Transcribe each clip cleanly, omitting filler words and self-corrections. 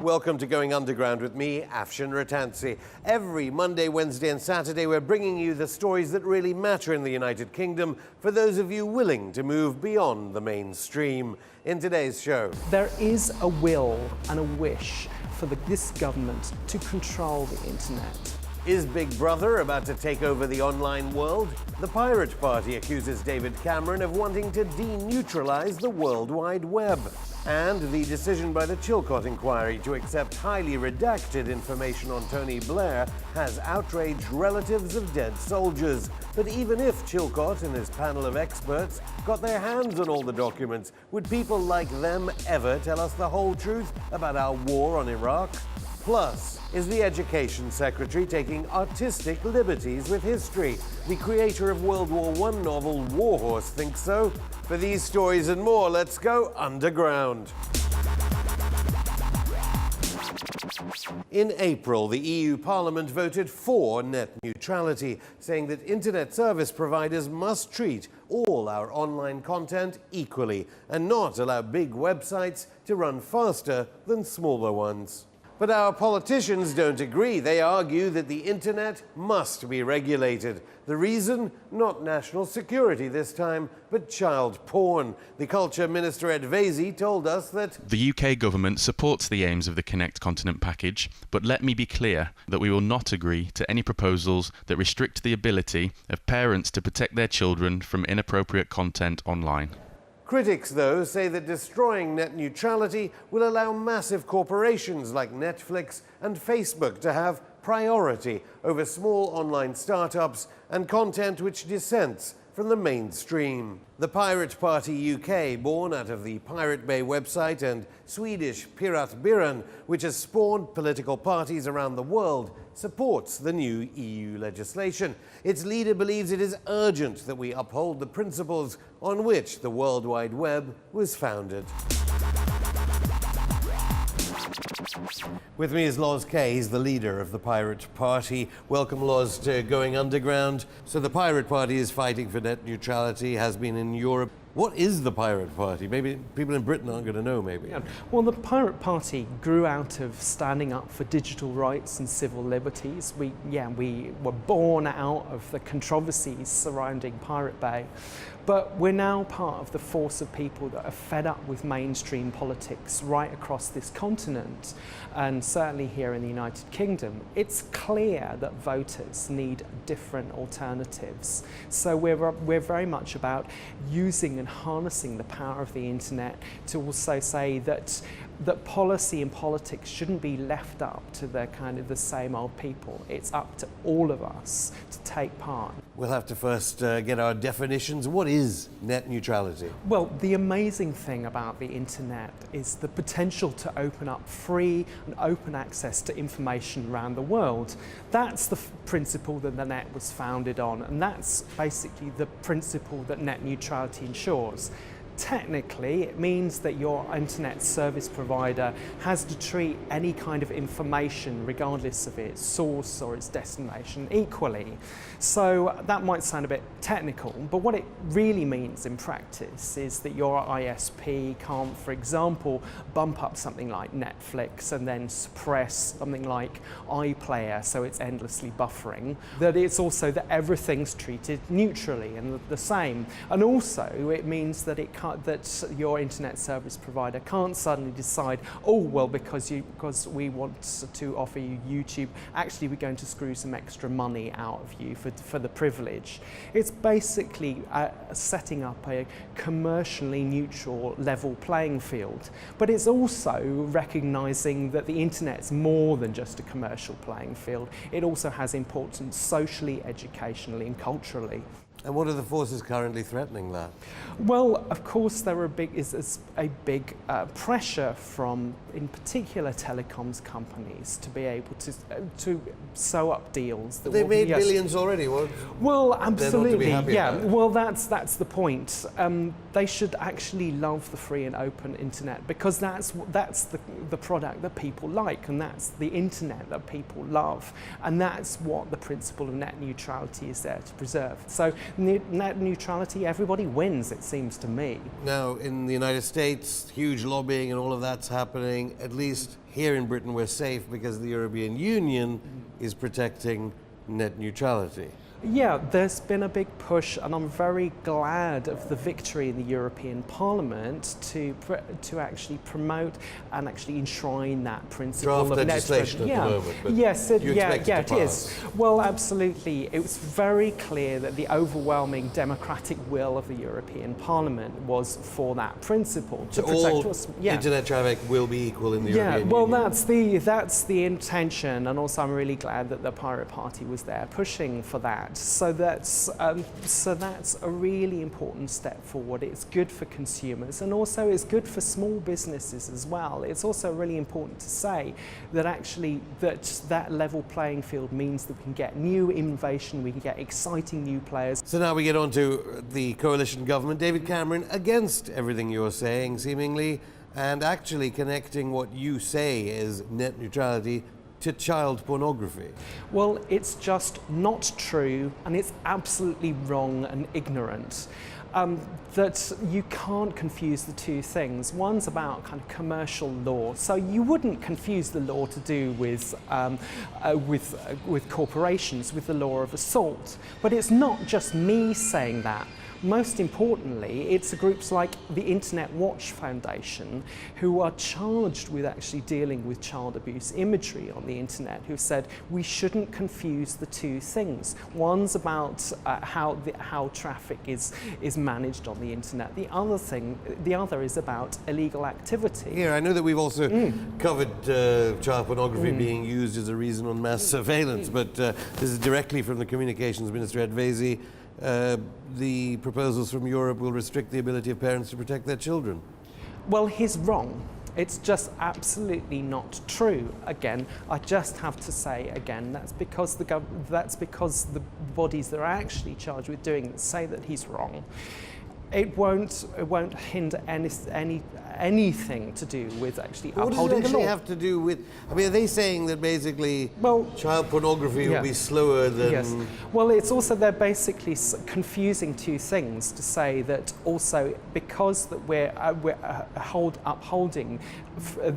Welcome to Going Underground with me, Afshin Ratansi. Every Monday, Wednesday and Saturday we're bringing you the stories that really matter in the United Kingdom for those of you willing to move beyond the mainstream. In today's show, there is a will and a wish for this government to control the internet. Is Big Brother about to take over the online world? The Pirate Party accuses David Cameron of wanting to deneutralize the World Wide Web. And the decision by the Chilcot inquiry to accept highly redacted information on Tony Blair has outraged relatives of dead soldiers. But even if Chilcot and his panel of experts got their hands on all the documents, would people like them ever tell us the whole truth about our war on Iraq? Plus, is the Education Secretary taking artistic liberties with history? The creator of World War I novel Warhorse thinks so. For these stories and more, let's go underground. In April, the EU Parliament voted for net neutrality, saying that internet service providers must treat all our online content equally and not allow big websites to run faster than smaller ones. But our politicians don't agree. They argue that the internet must be regulated. The reason? Not national security this time, but child porn. The Culture Minister Ed Vaizey told us that the UK government supports the aims of the Connect Continent package, but let me be clear that we will not agree to any proposals that restrict the ability of parents to protect their children from inappropriate content online. Critics, though, say that destroying net neutrality will allow massive corporations like Netflix and Facebook to have priority over small online startups and content which dissents from the mainstream. The Pirate Party UK, born out of the Pirate Bay website, and Swedish Piratbyrån, which has spawned political parties around the world, supports the new EU legislation. Its leader believes it is urgent that we uphold the principles on which the World Wide Web was founded. With me is Loz Kaye. He's the leader of the Pirate Party. Welcome, Loz, to Going Underground. So the Pirate Party is fighting for net neutrality, has been in Europe. What is the Pirate Party? Maybe people in Britain aren't going to know, maybe. Yeah. Well, the Pirate Party grew out of standing up for digital rights and civil liberties. We were born out of the controversies surrounding Pirate Bay. But we're now part of the force of people that are fed up with mainstream politics right across this continent, and certainly here in the United Kingdom. It's clear that voters need different alternatives. So we're very much about using and harnessing the power of the internet to also say that policy and politics shouldn't be left up to the same old people. It's up to all of us to take part. We'll have to first get our definitions. What is net neutrality? Well, the amazing thing about the internet is the potential to open up free and open access to information around the world. That's the principle that the net was founded on, and that's basically the principle that net neutrality ensures. Technically, it means that your internet service provider has to treat any kind of information, regardless of its source or its destination, equally. So that might sound a bit technical, but what it really means in practice is that your ISP can't, for example, bump up something like Netflix and then suppress something like iPlayer, so it's endlessly buffering. That it's also that everything's treated neutrally and the same. And also, it means that that your internet service provider can't suddenly decide, oh, well, because we want to offer you YouTube, actually we're going to screw some extra money out of you for the privilege. It's basically setting up a commercially neutral level playing field. But it's also recognizing that the internet's more than just a commercial playing field. It also has importance socially, educationally and culturally. And what are the forces currently threatening that? Well, of course, there are is a big pressure from, in particular, telecoms companies to be able to sew up deals. That They made billions already. Well, absolutely. Yeah. Well, that's the point. They should actually love the free and open internet, because that's the product that people like, and that's the internet that people love, and that's what the principle of net neutrality is there to preserve. So net neutrality, everybody wins, it seems to me. Now, in the United States, huge lobbying and all of that's happening, at least here in Britain we're safe because the European Union is protecting net neutrality. Yeah, there's been a big push, and I'm very glad of the victory in the European Parliament to actually promote and actually enshrine that principle Draft of legislation at the moment, but yes, you expect it to it pass. is. Well, absolutely. It was very clear that the overwhelming democratic will of the European Parliament was for that principle to protect all us. Yeah. internet traffic will be equal in the European well, Union. that's the intention, and also I'm really glad that the Pirate Party was there pushing for that. So that's a really important step forward. It's good for consumers, and also it's good for small businesses as well. It's also really important to say that actually that level playing field means that we can get new innovation, we can get exciting new players. So now we get on to the coalition government. David Cameron against everything you're saying, seemingly, and actually connecting what you say is net neutrality to child pornography. Well, it's just not true, and it's absolutely wrong and ignorant. That you can't confuse the two things. One's about kind of commercial law, so you wouldn't confuse the law to do with corporations with the law of assault. But it's not just me saying that. Most importantly, it's groups like the Internet Watch Foundation, who are charged with actually dealing with child abuse imagery on the internet, who said we shouldn't confuse the two things. One's about how traffic is managed on the internet. The other is about illegal activity. Here, I know that we've also covered child pornography being used as a reason on mass surveillance, but this is directly from the Communications Minister at Vesey. The proposals from Europe will restrict the ability of parents to protect their children. Well, he's wrong. It's just absolutely not true. Again, I just have to say again, that's because the bodies that are actually charged with doing it say that he's wrong. It won't hinder anything to do with actually upholding the law. What does it actually have to do with? I mean, are they saying that basically child pornography will be slower than? Yes. Well, it's also they're basically confusing two things to say that also because that we're upholding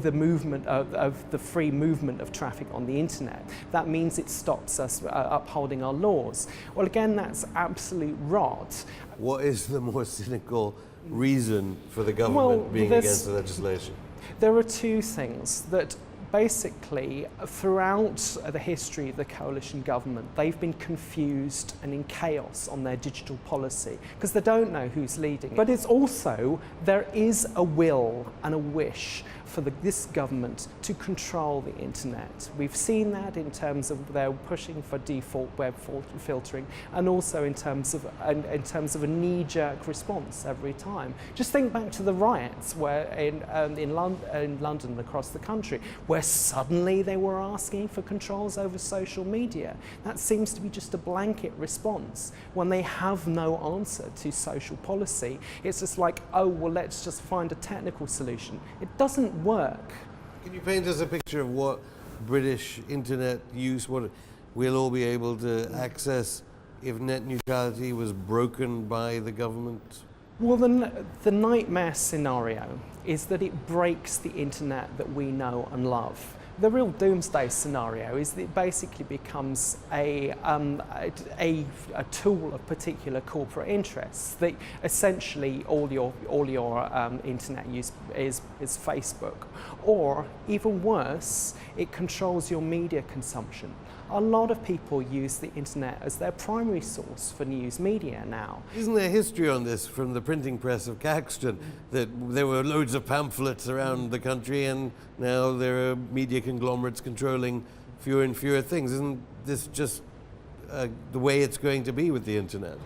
the movement of the free movement of traffic on the internet. That means it stops us upholding our laws. Well, again, that's absolute rot. What is the more cynical reason for the government being against the legislation? There are two things that basically throughout the history of the coalition government, they've been confused and in chaos on their digital policy because they don't know who's leading. But it's also, there is a will and a wish for this government to control the internet. We've seen that in terms of they're pushing for default web filtering, and also in terms of a knee-jerk response every time. Just think back to the riots where in London and across the country, where suddenly they were asking for controls over social media. That seems to be just a blanket response when they have no answer to social policy. It's just like, oh, well, let's just find a technical solution. It doesn't work. Can you paint us a picture of what British internet use, what we'll all be able to access if net neutrality was broken by the government? Well, the nightmare scenario is that it breaks the internet that we know and love. The real doomsday scenario is that it basically becomes a tool of particular corporate interests. That essentially all your internet use is Facebook, or even worse, it controls your media consumption. A lot of people use the internet as their primary source for news media now. Isn't there history on this from the printing press of Caxton, that there were loads of pamphlets around the country and now there are media conglomerates controlling fewer and fewer things? Isn't this just the way it's going to be with the internet?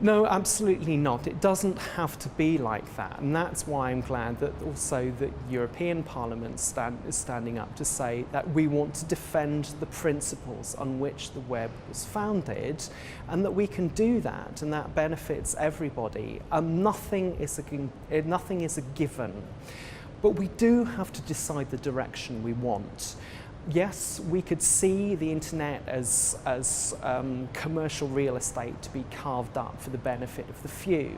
No, absolutely not. It doesn't have to be like that, and that's why I'm glad that also the European Parliament is standing up to say that we want to defend the principles on which the web was founded, and that we can do that, and that benefits everybody. Nothing is a given, but we do have to decide the direction we want. Yes, we could see the internet as commercial real estate to be carved up for the benefit of the few.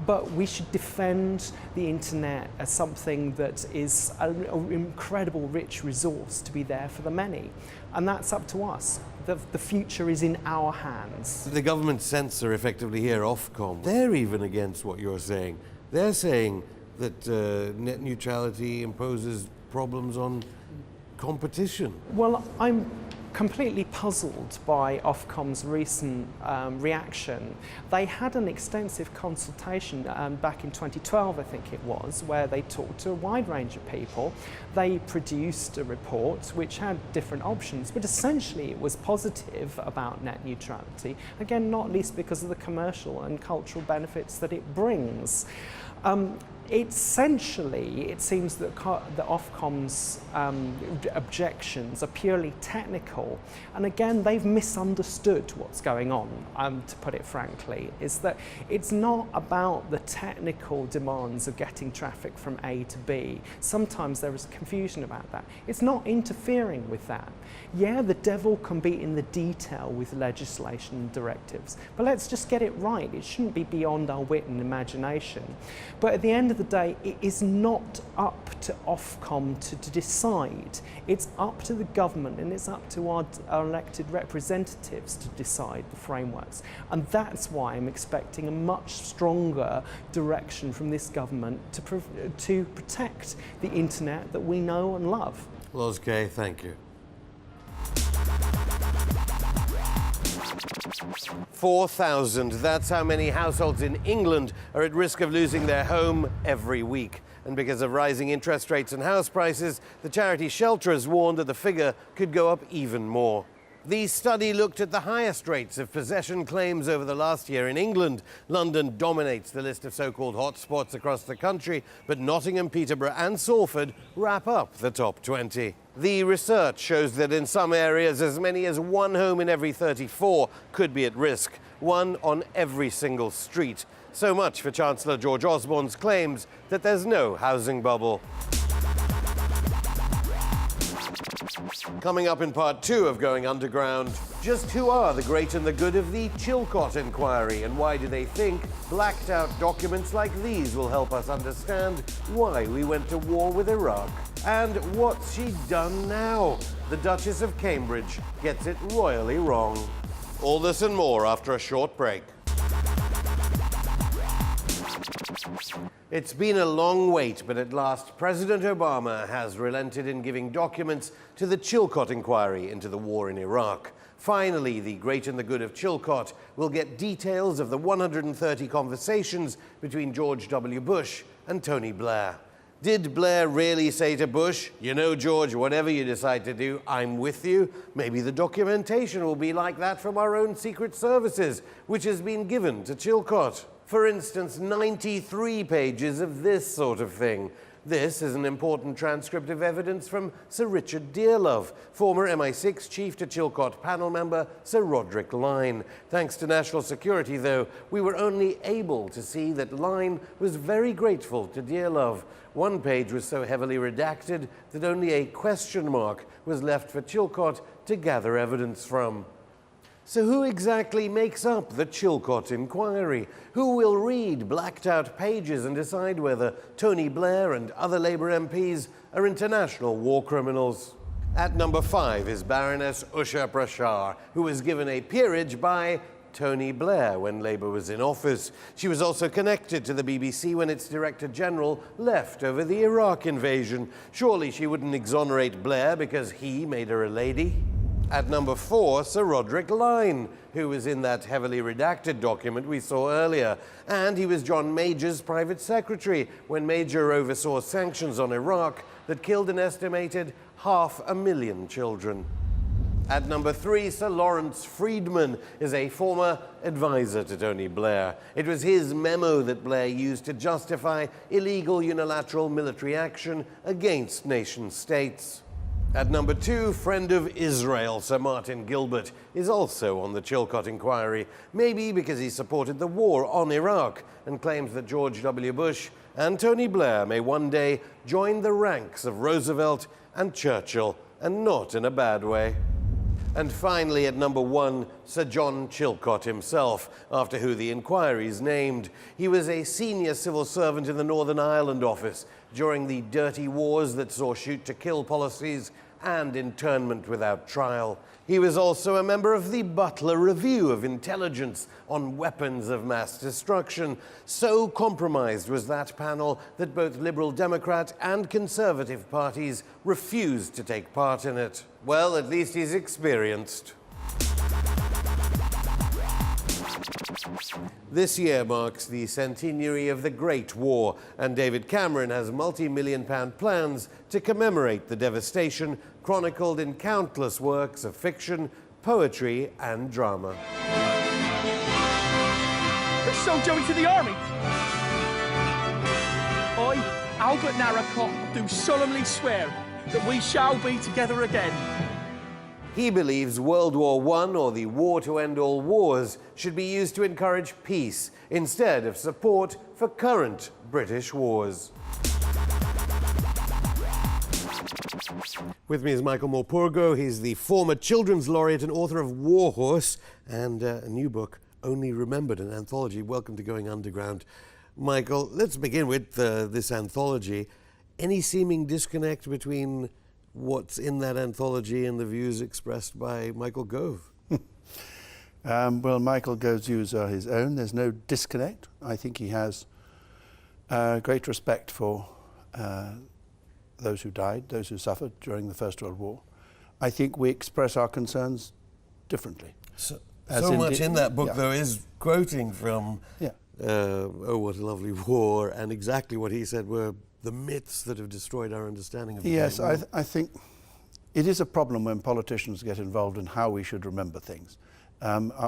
but we should defend the internet as something that is an incredible rich resource to be there for the many. And that's up to us. The future is in our hands. The government censor effectively here, Ofcom, they're even against what you're saying. They're saying that net neutrality imposes problems on competition. Well, I'm completely puzzled by Ofcom's recent reaction. They had an extensive consultation back in 2012, I think it was, where they talked to a wide range of people. They produced a report which had different options, but essentially it was positive about net neutrality, again, not least because of the commercial and cultural benefits that it brings. Essentially, it seems that the Ofcom's objections are purely technical, and again, they've misunderstood what's going on, to put it frankly, is that it's not about the technical demands of getting traffic from A to B. Sometimes there is confusion about that. It's not interfering with that. Yeah, the devil can be in the detail with legislation and directives, but let's just get it right. It shouldn't be beyond our wit and imagination. But at the end of the day, it is not up to Ofcom to decide. It's up to the government, and it's up to our elected representatives to decide the frameworks. And that's why I'm expecting a much stronger direction from this government to protect the internet that we know and love. Loz Kaye, thank you. 4,000. That's how many households in England are at risk of losing their home every week. And because of rising interest rates and house prices, the charity Shelterers warned that the figure could go up even more. The study looked at the highest rates of possession claims over the last year in England. London dominates the list of so-called hotspots across the country, but Nottingham, Peterborough and Salford wrap up the top 20. The research shows that in some areas, as many as one home in every 34 could be at risk, one on every single street. So much for Chancellor George Osborne's claims that there's no housing bubble. Coming up in part 2 of Going Underground, just who are the great and the good of the Chilcot inquiry, and why do they think blacked out documents like these will help us understand why we went to war with Iraq? And what's she done now? The Duchess of Cambridge gets it royally wrong. All this and more after a short break. It's been a long wait, but at last President Obama has relented in giving documents to the Chilcot inquiry into the war in Iraq. Finally, the great and the good of Chilcot will get details of the 130 conversations between George W. Bush and Tony Blair. Did Blair really say to Bush, "You know, George, whatever you decide to do, I'm with you"? Maybe the documentation will be like that from our own secret services, which has been given to Chilcot. For instance, 93 pages of this sort of thing. This is an important transcript of evidence from Sir Richard Dearlove, former MI6 chief to Chilcot panel member Sir Roderick Lyne. Thanks to national security, though, we were only able to see that Lyne was very grateful to Dearlove. One page was so heavily redacted that only a question mark was left for Chilcot to gather evidence from. So who exactly makes up the Chilcot inquiry? Who will read blacked out pages and decide whether Tony Blair and other Labour MPs are international war criminals? At number 5 is Baroness Usha Prashar, who was given a peerage by Tony Blair when Labour was in office. She was also connected to the BBC when its Director General left over the Iraq invasion. Surely she wouldn't exonerate Blair because he made her a lady? At number 4, Sir Roderick Lyne, who was in that heavily redacted document we saw earlier. And he was John Major's private secretary when Major oversaw sanctions on Iraq that killed an estimated 500,000 children. At number 3, Sir Lawrence Freedman is a former advisor to Tony Blair. It was his memo that Blair used to justify illegal unilateral military action against nation states. At number 2, friend of Israel, Sir Martin Gilbert, is also on the Chilcot inquiry, maybe because he supported the war on Iraq and claims that George W. Bush and Tony Blair may one day join the ranks of Roosevelt and Churchill, and not in a bad way. And finally, at number 1, Sir John Chilcot himself, after who the inquiry's named. He was a senior civil servant in the Northern Ireland office during the dirty wars that saw shoot-to-kill policies and internment without trial. He was also a member of the Butler Review of Intelligence on weapons of mass destruction. So compromised was that panel that both Liberal Democrat and Conservative parties refused to take part in it. Well, at least he's experienced. This year marks the centenary of the Great War, and David Cameron has multi-million-pound plans to commemorate the devastation chronicled in countless works of fiction, poetry and drama. So, Joey, to the army. I, Albert Narracott, do solemnly swear that we shall be together again. He believes World War I, or the war to end all wars, should be used to encourage peace instead of support for current British wars. With me is Michael Morpurgo. He's the former Children's Laureate and author of War Horse and a new book, Only Remembered, an anthology. Welcome to Going Underground. Michael, let's begin with this anthology. Any seeming disconnect between what's in that anthology and the views expressed by Michael Gove? Well, Michael Gove's views are his own. There's no disconnect. I think he has great respect for those who died, those who suffered during the First World War. I think we express our concerns differently. So much in that book, though, is quoting from Oh, What a Lovely War, and exactly what he said were the myths that have destroyed our understanding of the Yes, Great War. I think it is a problem when politicians get involved in how we should remember things.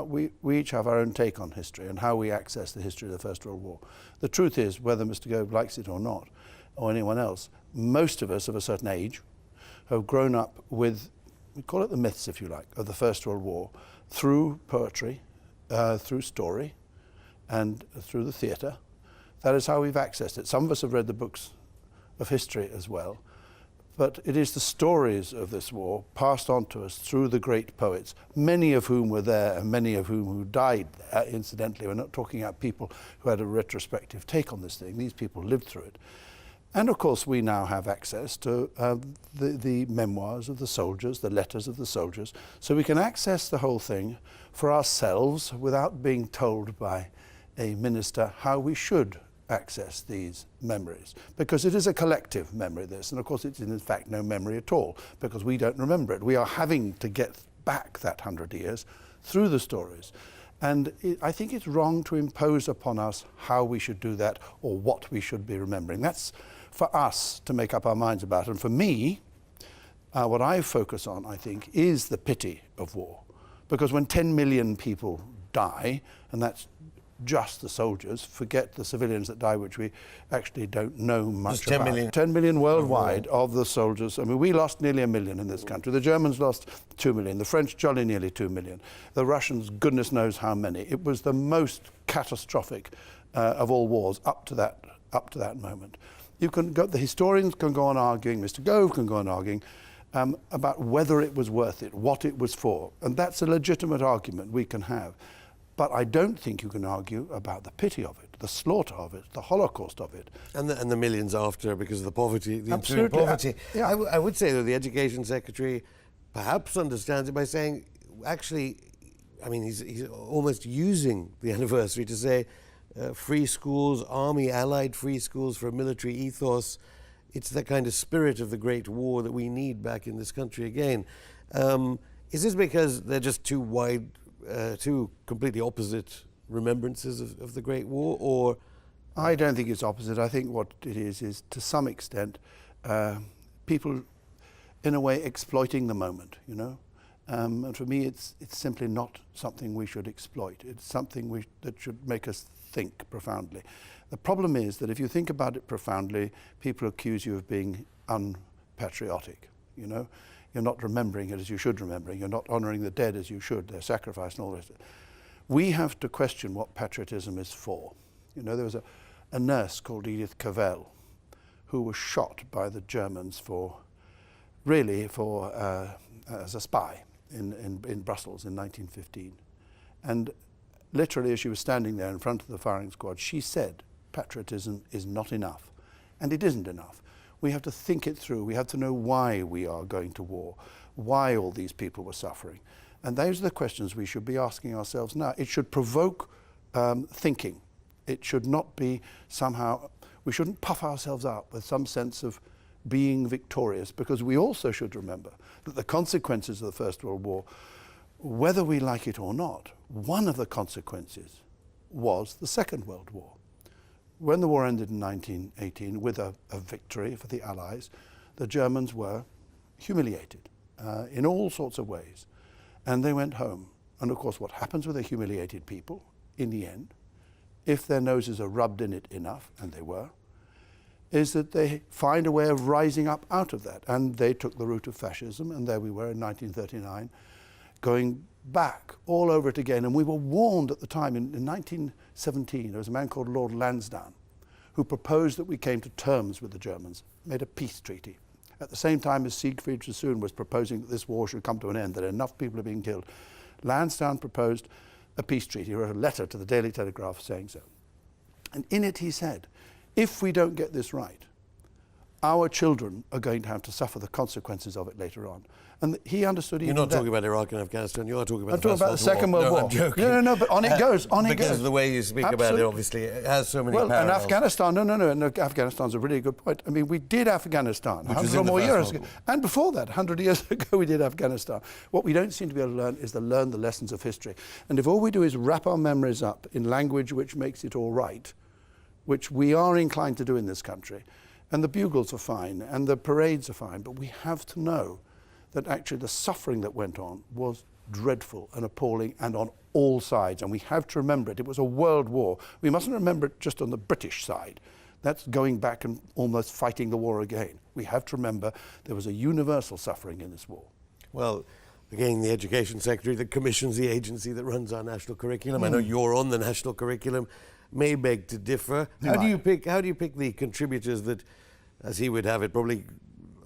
We each have our own take on history and how we access the history of the First World War. The truth is, whether Mr. Gove likes it or not, or anyone else, most of us of a certain age have grown up with, we call it the myths, if you like, of the First World War, through poetry, through story, and through the theatre. That is how we've accessed it. Some of us have read the books of history as well, but it is the stories of this war passed on to us through the great poets, many of whom were there and many of whom who died there. Incidentally, we're not talking about people who had a retrospective take on this thing. These people lived through it. And of course we now have access to the memoirs of the soldiers, the letters of the soldiers, so we can access the whole thing for ourselves without being told by a minister how we should access these memories, because it is a collective memory, this, and of course it's in fact no memory at all, because we don't remember it. We are having to get back that 100 years through the stories. And I think it's wrong to impose upon us how we should do that or what we should be remembering. That's for us to make up our minds about. And for me, what I focus on, I think, is the pity of war. Because when 10 million people die, and that's just the soldiers, forget the civilians that die, which we actually don't know much about. 10 million. 10 million worldwide of the soldiers. I mean, we lost nearly 1 million in this country. The Germans lost 2 million. The French jolly nearly 2 million. The Russians, goodness knows how many. It was the most catastrophic of all wars up to that moment. You can go, the historians can go on arguing, Mr. Gove can go on arguing about whether it was worth it, what it was for. And that's a legitimate argument we can have. But I don't think you can argue about the pity of it, the slaughter of it, the Holocaust of it. And the millions after, because of the poverty, the ensuing Absolutely. poverty. Yeah. I would say that the Education Secretary perhaps understands it by saying, actually, I mean, he's almost using the anniversary to say free schools, army allied free schools for a military ethos. It's that kind of spirit of the Great War that we need back in this country again. Is this because they're just too wide, two completely opposite remembrances of the Great War, or? I don't think it's opposite. I think what it is to some extent, people in a way exploiting the moment, you know. And for me, it's simply not something we should exploit. It's something that should make us think profoundly. The problem is that if you think about it profoundly, people accuse you of being unpatriotic, you know. You're not remembering it as you should remember it. You're not honouring the dead as you should, their sacrifice and all this. We have to question what patriotism is for. You know, there was a nurse called Edith Cavell who was shot by the Germans as a spy. in Brussels in 1915. And literally, as she was standing there in front of the firing squad, she said, patriotism is not enough. And it isn't enough. We have to think it through. We have to know why we are going to war, why all these people were suffering. And those are the questions we should be asking ourselves now. It should provoke thinking. It should not be somehow, we shouldn't puff ourselves up with some sense of being victorious, because we also should remember that the consequences of the First World War, whether we like it or not, one of the consequences was the Second World War. When the war ended in 1918 with a victory for the Allies, the Germans were humiliated in all sorts of ways. And they went home. And of course, what happens with a humiliated people in the end, if their noses are rubbed in it enough, and they were, is that they find a way of rising up out of that. And they took the route of fascism, and there we were in 1939, going back all over it again. And we were warned at the time, in 1917, there was a man called Lord Lansdowne, who proposed that we came to terms with the Germans, made a peace treaty. At the same time as Siegfried Sassoon was proposing that this war should come to an end, that enough people are being killed, Lansdowne proposed a peace treaty. He wrote a letter to the Daily Telegraph saying so. And in it he said, if we don't get this right, our children are going to have to suffer the consequences of it later on. And he understood even You're not that. talking about Iraq and Afghanistan, you are talking about I'm talking about the Second World War. No, I'm joking. No, but on it goes, on it goes. Because of the way you speak about it, obviously, it has so many parallels. And Afghanistan, no, Afghanistan's a really good point. I mean, we did Afghanistan 100 or more years ago. And before that, 100 years ago, we did Afghanistan. What we don't seem to be able to learn is to learn the lessons of history. And if all we do is wrap our memories up in language which makes it all right, which we are inclined to do in this country, and the bugles are fine, and the parades are fine, but we have to know that actually the suffering that went on was dreadful and appalling and on all sides. And we have to remember it. It was a world war. We mustn't remember it just on the British side. That's going back and almost fighting the war again. We have to remember there was a universal suffering in this war. Well, again, the Education Secretary that commissions the agency that runs our national curriculum, I know you're on the national curriculum, may beg to differ. How do you pick the contributors that, as he would have it, probably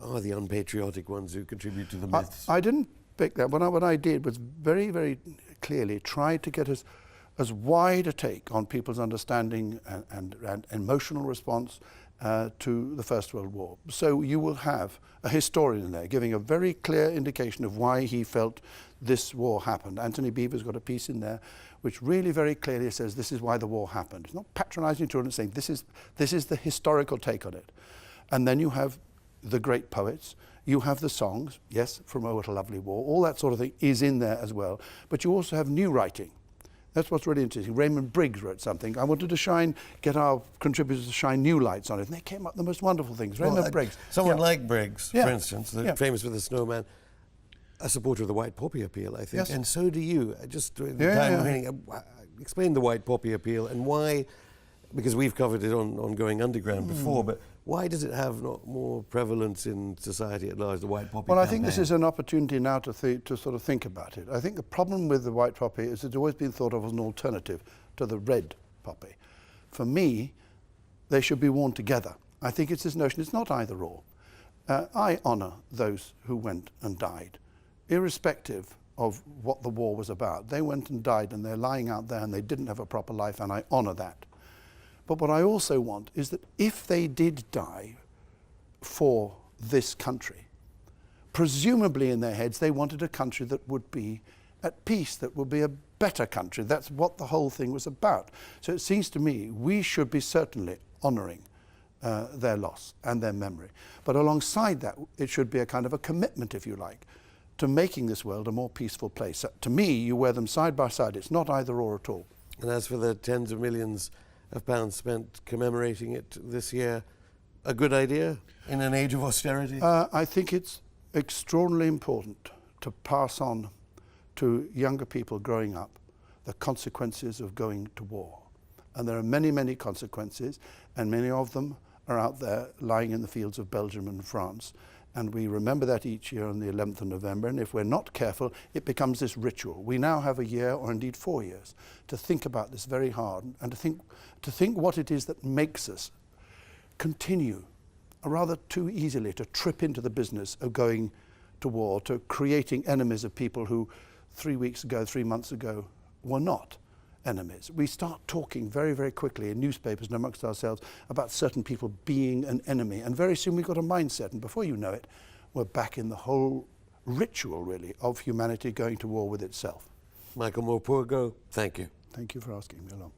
are the unpatriotic ones who contribute to the myths? I didn't pick that. What I did was very, very clearly try to get as wide a take on people's understanding and emotional response to the First World War. So you will have a historian in there giving a very clear indication of why he felt this war happened. Anthony Beevor's got a piece in there which really very clearly says this is why the war happened. It's not patronizing children, saying this is the historical take on it. And then you have the great poets, you have the songs, yes, from Oh What a Lovely War, all that sort of thing is in there as well. But you also have new writing. That's what's really interesting. Raymond Briggs wrote something. I wanted to get our contributors to shine new lights on it, and they came up with the most wonderful things. Raymond Briggs. Someone like Briggs, for instance, famous for the snowman, a supporter of the white poppy appeal, I think, yes. and so do you. Just during the time remaining, explain the white poppy appeal and why, because we've covered it on Going Underground before, but why does it have not more prevalence in society at large, the white poppy Well, campaign? I think this is an opportunity now to sort of think about it. I think the problem with the white poppy is it's always been thought of as an alternative to the red poppy. For me, they should be worn together. I think it's this notion, it's not either or. I honour those who went and died, irrespective of what the war was about. They went and died and they're lying out there and they didn't have a proper life, and I honour that. But what I also want is that if they did die for this country, presumably in their heads they wanted a country that would be at peace, that would be a better country. That's what the whole thing was about. So it seems to me we should be certainly honouring their loss and their memory. But alongside that, it should be a kind of a commitment, if you like, to making this world a more peaceful place. To me, you wear them side by side. It's not either or at all. And as for the tens of millions of pounds spent commemorating it this year, a good idea in an age of austerity? I think it's extraordinarily important to pass on to younger people growing up the consequences of going to war. And there are many, many consequences, and many of them are out there lying in the fields of Belgium and France. And we remember that each year on the 11th of November, and if we're not careful, it becomes this ritual. We now have a year, or indeed 4 years, to think about this very hard, and to think what it is that makes us continue, rather too easily, to trip into the business of going to war, to creating enemies of people who 3 months ago, were not enemies. We start talking very, very quickly in newspapers and amongst ourselves about certain people being an enemy, and very soon we've got a mindset, and before you know it, we're back in the whole ritual, really, of humanity going to war with itself. Michael Morpurgo, thank you. Thank you for asking me along.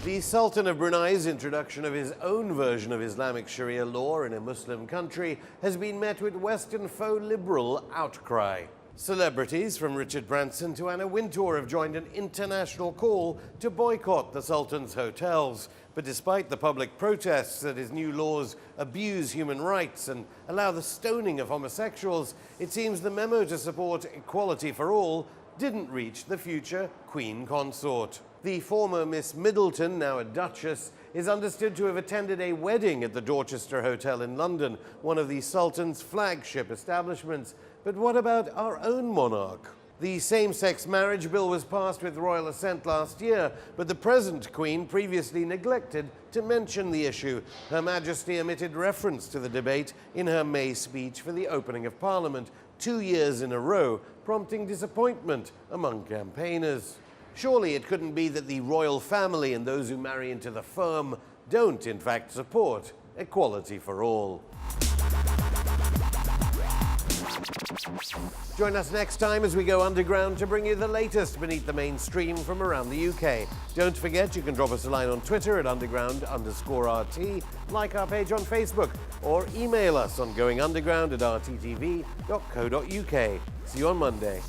The Sultan of Brunei's introduction of his own version of Islamic Sharia law in a Muslim country has been met with Western faux liberal outcry. Celebrities from Richard Branson to Anna Wintour have joined an international call to boycott the Sultan's hotels. But despite the public protests that his new laws abuse human rights and allow the stoning of homosexuals, it seems the memo to support equality for all didn't reach the future Queen Consort. The former Miss Middleton, now a Duchess, is understood to have attended a wedding at the Dorchester Hotel in London, one of the Sultan's flagship establishments. But what about our own monarch? The same-sex marriage bill was passed with royal assent last year, but the present Queen previously neglected to mention the issue. Her Majesty omitted reference to the debate in her May speech for the opening of Parliament, 2 years in a row, prompting disappointment among campaigners. Surely it couldn't be that the royal family and those who marry into the firm don't, in fact, support equality for all. Join us next time as we go underground to bring you the latest beneath the mainstream from around the UK. Don't forget you can drop us a line on Twitter at underground_RT, like our page on Facebook, or email us on goingunderground@rttv.co.uk. See you on Monday.